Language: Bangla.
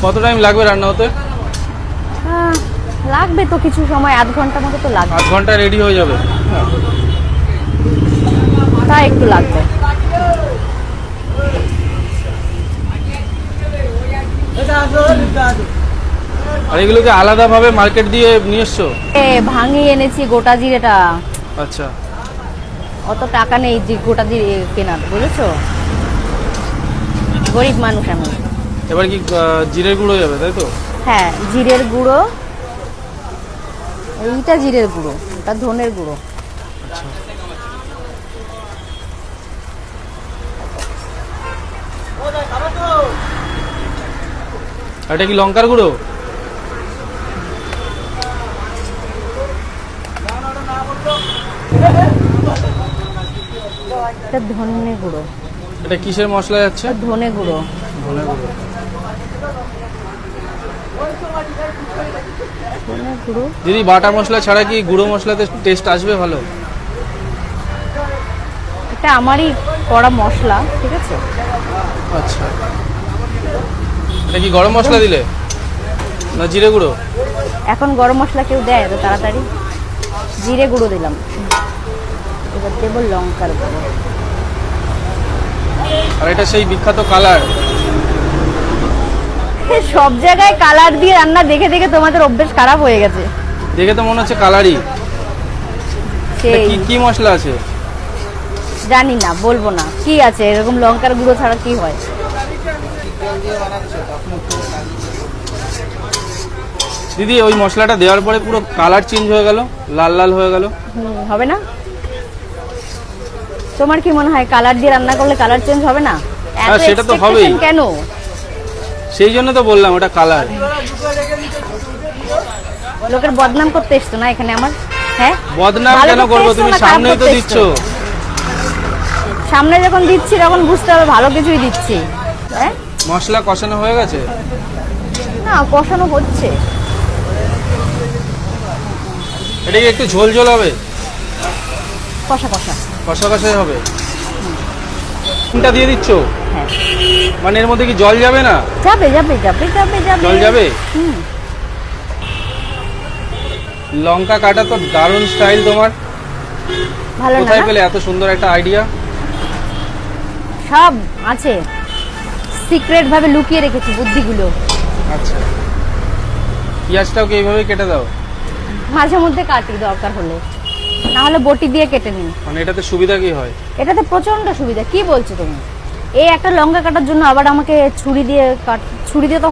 কত টাইম লাগবে রান্না হতে? লাগবে তো কিছু সময়, আধ ঘন্টা মতো তো লাগবে। আধ ঘন্টা রেডি হয়ে যাবে? তা একটু লাগবে। আর এগুলোকে আলাদাভাবে মার্কেট দিয়ে নিয়ে এসছো? ভাঙিয়ে এনেছি গোটা জিরেটা। আচ্ছা, অত টাকা নেই যে গোটা জিরে কেনার, বুঝেছো? গরিব মানুষ আমি। এবার কি জিরের গুঁড়ো যাবে, তাই তো? হ্যাঁ, জিরের গুঁড়ো। এইটা জিরের গুঁড়ো, এটা ধনের গুঁড়ো। আর এটা কি লঙ্কার গুঁড়ো? এটা ধনে গুঁড়ো। এটা কিসের মশলা যাচ্ছে? ধনে গুঁড়ো। ধনে গুঁড়ো। ধনে গুঁড়ো। দিদি, বাটা মশলা ছাড়া কি গুঁড়ো মশলাতে টেস্ট আসবে ভালো? এটা আমারই করা মশলা, ঠিক আছে? আচ্ছা, এটা কি গরম মশলা দিলে না জিরে গুঁড়ো? এখন গরম মশলা কেউ দেয় তো তাড়াতাড়ি? জিরে গুঁড়ো দিলাম, এবার দেবো লঙ্কার গুঁড়ো। আর এটা সেই বিখ্যাত কালার। সব জায়গায় কালার দিয়ে রান্না দেখে দেখে তোমাদের অভ্যেস খারাপ হয়ে গেছে। দেখে তো মনে হচ্ছে কালারই। সেই কি কি মশলা আছে? জানি না, বলবো না কি আছে। এরকম লঙ্কার গুঁড়ো ছাড়া কি হয়? দিদি, ওই মশলাটা দেওয়ার পরে পুরো কালার চেঞ্জ হয়ে গেল, লাল লাল হয়ে গেল। হবে না? তোমার কি মনে হয় কালার দিয়ে রান্না করলে কালার চেঞ্জ হবে না? হ্যাঁ, সেটা তো হবেই। কেন? সেই জন্য তো বললাম ওটা কালার। লোকের বদনাম করতে এসছো না এখানে আমার? হ্যাঁ, বদনাম কেন করবো? তুমি সামনেই তো দিচ্ছ। সামনে যখন দিচ্ছি তখন বুঝতে হবে ভালো কিছুই দিচ্ছি। হ্যাঁ, মশলা কষানো হয়ে গেছে? না, কষানো হচ্ছে। এটা কি একটু ঝোল ঝোল হবে? কষা কষা। কষা কষাই হবে। কোনটা দিয়ে দিচ্ছ? হ্যাঁ, মানে এর মধ্যে কি জল যাবে না? যাবে যাবে যাবে যাবে যাবে। জল যাবে? লঙ্কা কাটা তো দারুণ স্টাইল তোমার। ভালো না? কোথায় পেলে এত সুন্দর একটা আইডিয়া? সব আছে, সিক্রেট ভাবে লুকিয়ে রেখেছি বুদ্ধিগুলো। আচ্ছা, পেঁয়াজটাও কি এইভাবে কেটে দাও? মাঝে মধ্যে কাটি দরকার হলে, না হলে বটি দিয়ে কেটে নিই। মানে এটাতে সুবিধা কি হয়? এটাতে প্রচন্ড সুবিধা। কি বলছো তুমি? এই একটা লঙ্কা কাটার জন্য আবার আমাকে ছুরি দিয়ে তো